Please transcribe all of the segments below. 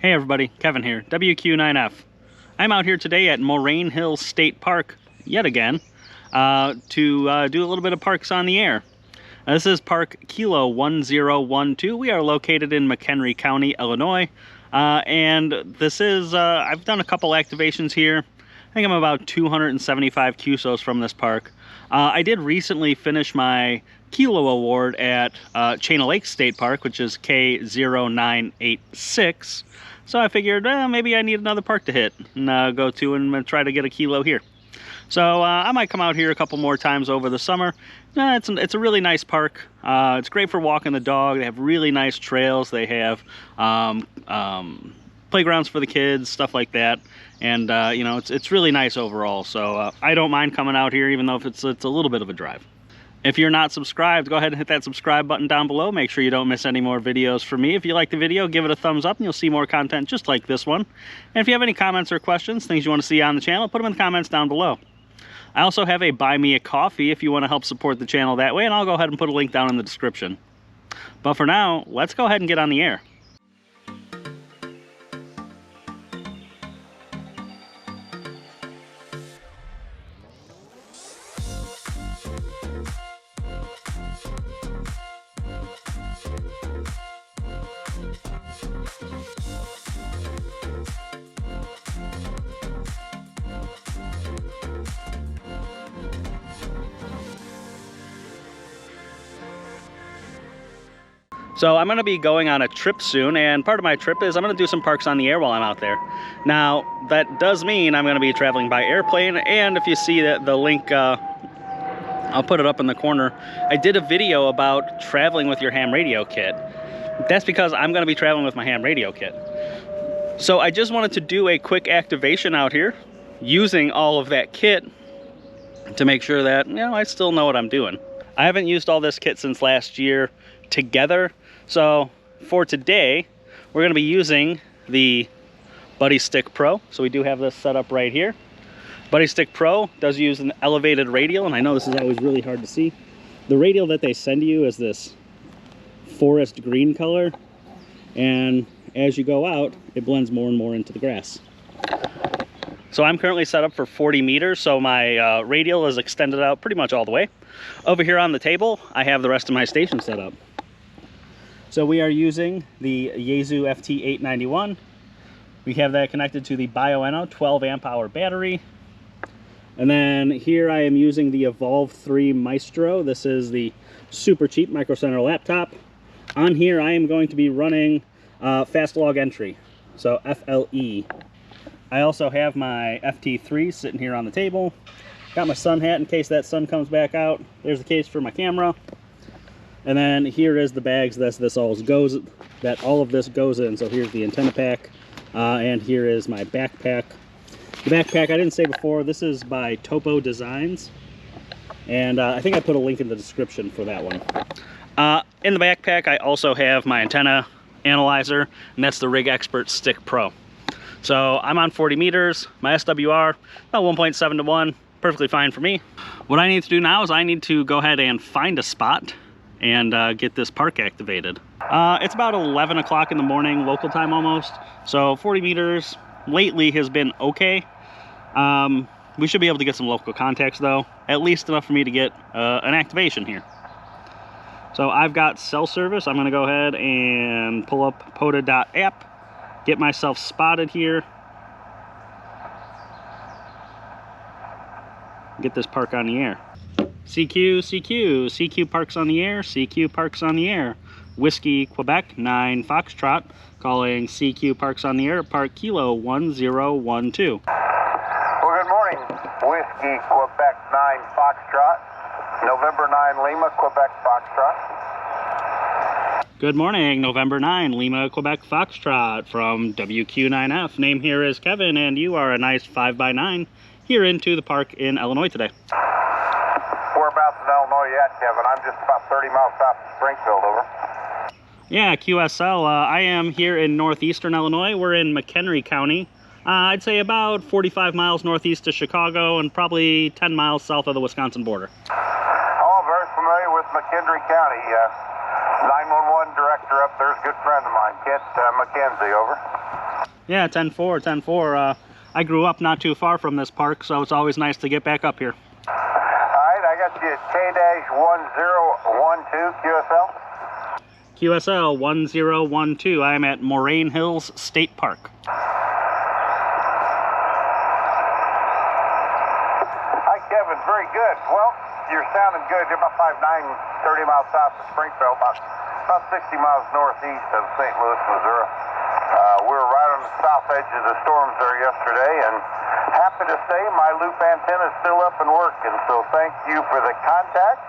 Hey everybody, Kevin here, WQ9F. I'm out here today at Moraine Hills State Park, yet again, to do a little bit of parks on the air. This is Park Kilo 1012. We are located in McHenry County, Illinois. And this is, I've done a couple activations here. I think I'm about 275 QSOs from this park. I did recently finish my Kilo Award at Chain of Lakes State Park, which is K-1012. So I figured maybe I need another park to hit and go to and try to get a kilo here. So I might come out here a couple more times over the summer. It's a really nice park. It's great for walking the dog. They have really nice trails. They have playgrounds for the kids, stuff like that. And you know, it's really nice overall. So I don't mind coming out here, even though if it's a little bit of a drive. If you're not subscribed, go ahead and hit that subscribe button down below. Make sure you don't miss any more videos from me. If you like the video, give it a thumbs up and you'll see more content just like this one. And if you have any comments or questions, things you want to see on the channel, put them in the comments down below. I also have a Buy Me a Coffee if you want to help support the channel that way, and I'll go ahead and put a link down in the description. But for now, let's go ahead and get on the air. So I'm going to be going on a trip soon, and part of my trip is I'm going to do some parks on the air while I'm out there. Now, that does mean I'm going to be traveling by airplane, and if you see the link, I'll put it up in the corner. I did a video about traveling with your ham radio kit. That's because I'm going to be traveling with my ham radio kit. So I just wanted to do a quick activation out here using all of that kit to make sure that, you know, I still know what I'm doing. I haven't used all this kit since last year together. So for today, we're going to be using the Buddistick Pro. So we do have this set up right here. Buddistick Pro does use an elevated radial, and I know this is always really hard to see. The radial that they send you is this forest green color, and as you go out, it blends more and more into the grass. So I'm currently set up for 40 meters, so my radial is extended out pretty much all the way. Over here on the table, I have the rest of my station set up. So we are using the Yaesu FT-891. We have that connected to the Bioenno 12 amp hour battery. And then here I am using the Evolve 3 Maestro. This is the super cheap Micro Center laptop. On here I am going to be running fast log entry, so FLE. I also have my FT3 sitting here on the table. Got my sun hat in case that sun comes back out. There's the case for my camera. And then here is the bags that all of this goes in. So here's the antenna pack, and here is my backpack. The backpack, I didn't say before, this is by Topo Designs, and I think I put a link in the description for that one. In the backpack, I also have my antenna analyzer, and that's the Rig Expert Stick Pro. So I'm on 40 meters. My SWR about 1.7 to 1, perfectly fine for me. What I need to do now is I need to go ahead and find a spot and get this park activated. It's about 11 o'clock in the morning, local time almost. So 40 meters lately has been okay. We should be able to get some local contacts though, at least enough for me to get an activation here. So I've got cell service. I'm gonna go ahead and pull up POTA.app, get myself spotted here. Get this park on the air. CQ, CQ, CQ Parks on the air, CQ Parks on the air. Whiskey, Quebec, 9 Foxtrot, calling CQ Parks on the air at Park Kilo 1012. Well, good morning. Whiskey, Quebec, 9 Foxtrot, November 9 Lima, Quebec, Foxtrot. Good morning, November 9, Lima, Quebec, Foxtrot from WQ9F. Name here is Kevin, and you are a nice 5x9 here into the park in Illinois today. Whereabouts in Illinois yet, Kevin? I'm just about 30 miles south of Springfield, over. Yeah, QSL. I am here in northeastern Illinois. We're in McHenry County. I'd say about 45 miles northeast of Chicago and probably 10 miles south of the Wisconsin border. Oh, very familiar with McHenry County. 911 director up there is a good friend of mine. Kit, Mackenzie, over. Yeah, 10-4, 10-4. I grew up not too far from this park, so it's always nice to get back up here. Alright, I got you at K-1012 QSL. QSL 1012. I am at Moraine Hills State Park. Hi, Kevin. Very good. Well, you're sounding good. You're about 5'9", 30 miles south of Springfield, about 60 miles northeast of St. Louis, Missouri. We were right on the south edge of the storms there yesterday, and happy to say my loop antenna is still up and working, so thank you for the contact.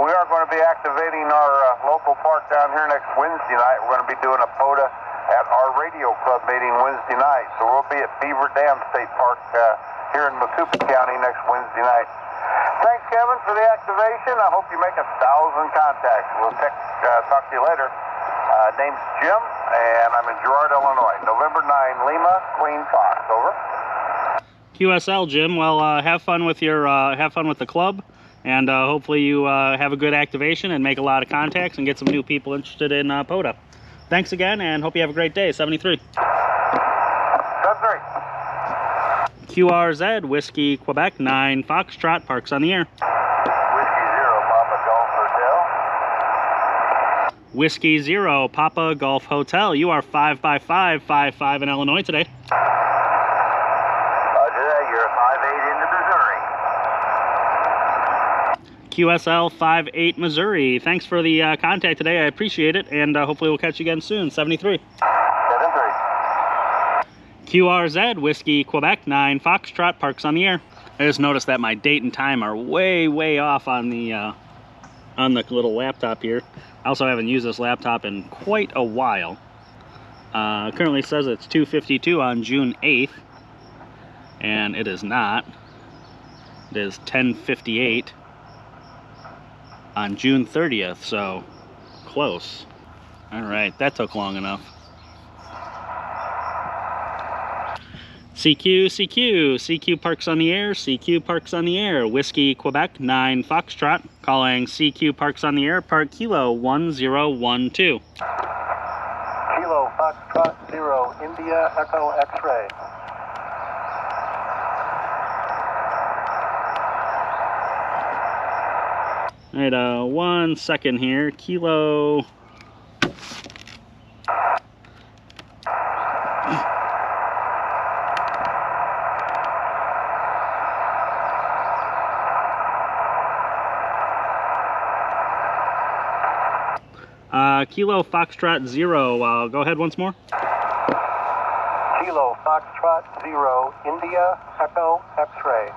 We are going to be activating our local park down here next Wednesday night. We're going to be doing a POTA at our radio club meeting Wednesday night, so we'll be at Beaver Dam State Park here in Macoupin County next Wednesday night. Thanks, Kevin, for the activation. I hope you make 1,000 contacts. We'll talk to you later. Name's Jim, and I'm in Girard, Illinois. November 9, Lima, Queen Fox. Over. QSL, Jim. Well, have fun with the club, and hopefully you have a good activation and make a lot of contacts and get some new people interested in POTA. Thanks again, and hope you have a great day. 73. 73. QRZ, Whiskey, Quebec, 9, Foxtrot, Parks on the air. Whiskey 0, Papa Golf Hotel. Whiskey 0, Papa Golf Hotel. You are 5x5, 5-5 in Illinois today. Roger that, you're 5-8 into Missouri. QSL 5-8 Missouri. Thanks for the contact today. I appreciate it, and hopefully we'll catch you again soon. 73. 73. QRZ, Whiskey, Quebec, 9, Foxtrot, Parks on the air. I just noticed that my date and time are way off on the little laptop here. I also haven't used this laptop in quite a while. Currently says it's 2:52 on June 8th, and it is not. It is 10:58 on June 30th, so close. All right, that took long enough. CQ Parks on the air, CQ Parks on the air. Whiskey, Quebec, 9, Foxtrot, calling CQ Parks on the air, Park Kilo 1012. Kilo Foxtrot 0, India Echo X-ray. All right, 1 second here. Kilo. Kilo Foxtrot 0. Go ahead once more. Kilo Foxtrot 0, India Echo X-ray.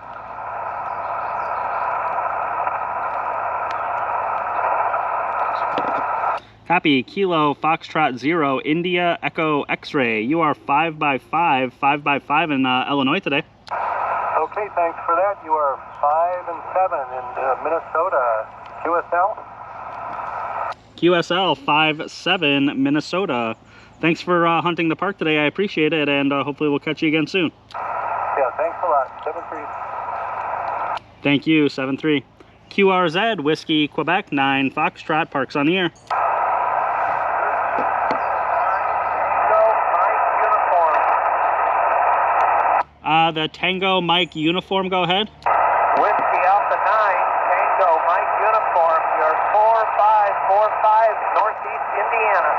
Copy. Kilo Foxtrot 0, India Echo X-ray. You are 5x5, 5x5 in Illinois today. Okay, thanks for that. You are 5 and 7 in Minnesota. QSL? QSL 5-7 Minnesota. Thanks for hunting the park today. I appreciate it, and hopefully we'll catch you again soon. Yeah, thanks a lot. 7-3. Thank you. 7-3. QRZ, Whiskey, Quebec, 9, Foxtrot, Parks on the air. The Tango Mike uniform, go ahead. Whiskey Alpha 9, Tango Mike uniform. You're 4545 Northeast Indiana.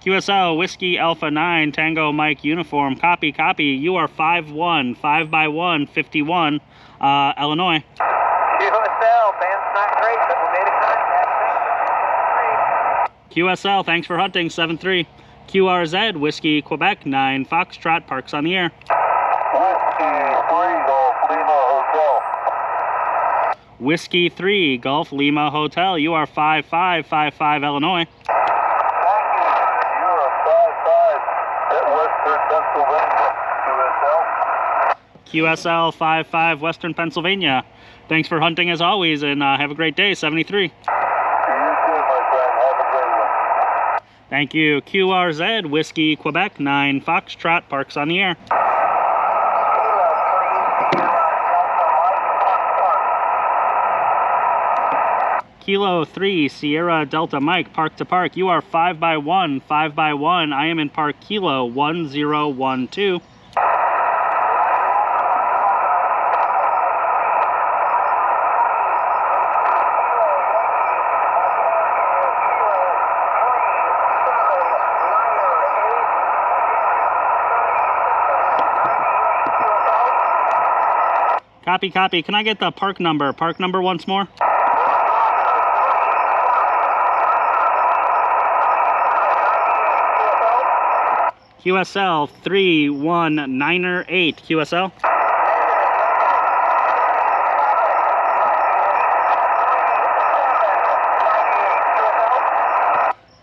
QSL, Whiskey Alpha 9, Tango Mike uniform. Copy. You are 5-1, 5x1, 51, Illinois. QSL, band's not great, but we made a contact. Thanks. QSL, thanks for hunting. 7-3. QRZ, Whiskey, Quebec, 9, Foxtrot, Parks on the air. Whiskey 3, Golf Lima Hotel. You are 5-5, 5-5, Illinois. Thank you. You are 5-5 at Western Pennsylvania. QSL. QSL 5-5, Western Pennsylvania. Thanks for hunting as always, and have a great day. 73. You too, my friend. Have a great one. Thank you. QRZ, Whiskey, Quebec, 9, Foxtrot, Parks on the air. Kilo 3, Sierra Delta Mike, park to park. You are 5 by 1, 5 by 1. I am in park Kilo 1012. Copy, copy. Can I get the park number? Park number once more? QSL 31998. QSL?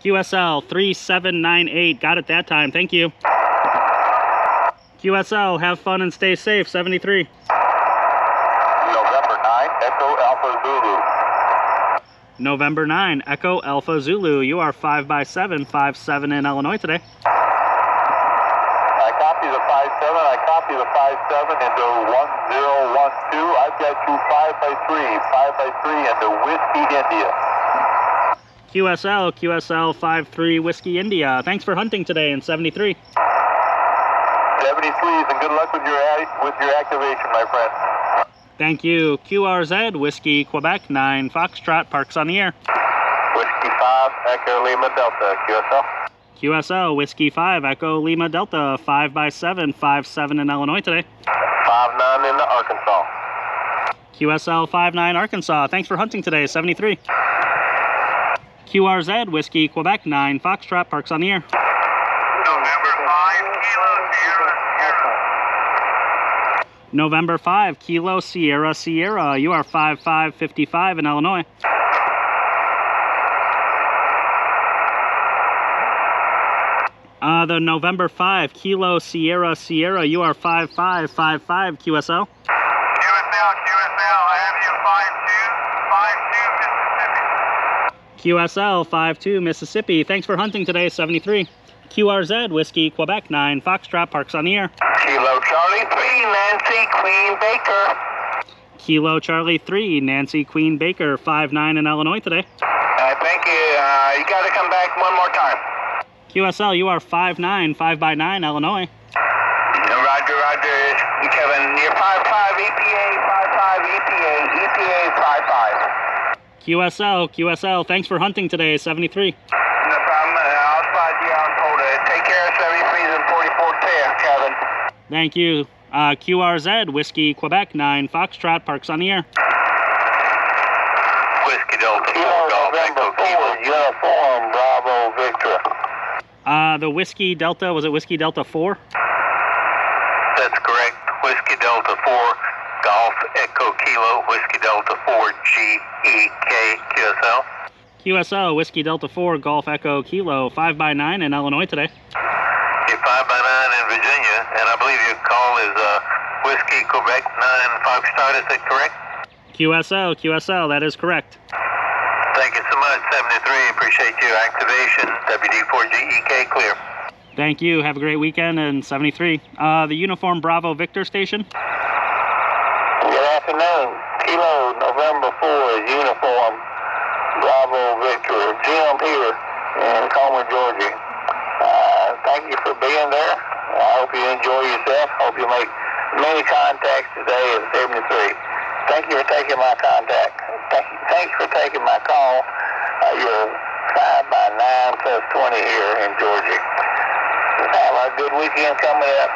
QSL 3798. Got it that time. Thank you. QSL, have fun and stay safe. 73. November 9, Echo Alpha Zulu. November 9, Echo Alpha Zulu. You are 5 by 7, 5-7 in Illinois today. I copy the 5-7. I copy the 5-7 into 1012. I've got you 5 by 3, 5 by 3 into Whiskey India. QSL, QSL 53 Whiskey India. Thanks for hunting today in 73. 73s, and good luck with your activation, my friend. Thank you. QRZ Whiskey Quebec 9 Foxtrot, parks on the air. Whiskey 5, Echo Lima Delta, QSL. QSL Whiskey 5 Echo Lima Delta, 5 by 7, 5-7 in Illinois today. 5-9 in Arkansas. QSL 5-9 Arkansas. Thanks for hunting today, 73. QRZ Whiskey Quebec 9 Foxtrot, parks on the air. November 5, Kilo Sierra Sierra. November 5 Kilo Sierra Sierra. You are 5555 in Illinois. The November 5 Kilo Sierra Sierra. You are 5555 QSL. QSL, I have you 52, 52 Mississippi. QSL 52 Mississippi. Thanks for hunting today, 73. QRZ Whiskey Quebec 9 Foxtrot, parks on the air. Kilo Charlie 3, Nancy Queen Baker. Kilo Charlie 3 Nancy Queen Baker, 5-9 in Illinois today. Thank you. You got to come back one more time. QSL, you are 5-9, 5 by 9 Illinois. Roger, Roger. Kevin, you're 5-5 EPA, 5-5 EPA, EPA 5-5. QSL, thanks for hunting today, 73. No problem. I'll slide you on POTA. Take care of 73s and 4410, Kevin. Thank you. QRZ Whiskey Quebec 9 Foxtrot, parks on the air. Whiskey Delta 4, November 4, Uniform Bravo Victor. The Whiskey Delta, was it Whiskey Delta 4? That's correct. Whiskey Delta 4, Golf Echo Kilo, Whiskey Delta 4, GEK, QSL. QSL, Whiskey Delta 4, Golf Echo Kilo, 5 by 9 in Illinois today. You're 5 by 9 in Virginia, and I believe your call is Whiskey Quebec 9 Foxtrot, is that correct? QSL, that is correct. Thank you so much, 73. Appreciate your activation. WD4GEK clear. Thank you. Have a great weekend. And 73. The Uniform Bravo Victor station. Good afternoon. Kilo November 4 is Uniform Bravo Victor. Jim here in Comer, Georgia. Thank you for being there. I hope you enjoy yourself. Hope you make many contacts today at 73. Thank you for taking my contact. Thanks for taking my call. You're 5 by 9 plus 20 here in Georgia. Have a good weekend coming up,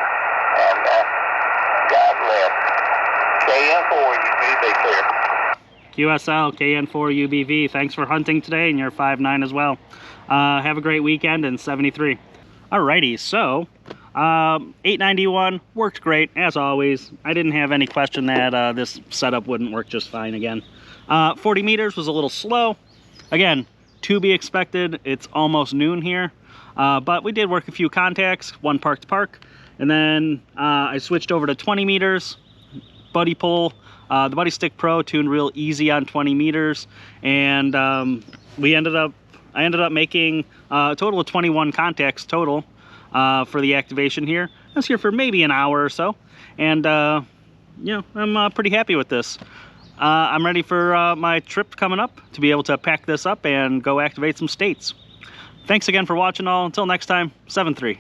and God bless. KN4, you be clear. QSL, KN4 UBV. Thanks for hunting today, and you're 5-9 as well. Have a great weekend, and 73. Alrighty, so 891 worked great as always. I didn't have any question that this setup wouldn't work just fine again. 40 meters was a little slow. Again, to be expected. It's almost noon here, but we did work a few contacts, one park to park, and then I switched over to 20 meters. Buddy pull, the Buddistick Pro tuned real easy on 20 meters, and I ended up making a total of 21 contacts total for the activation here. I was here for maybe an hour or so, and you know, I'm pretty happy with this. I'm ready for my trip coming up to be able to pack this up and go activate some states. Thanks again for watching all. Until next time, 7-3.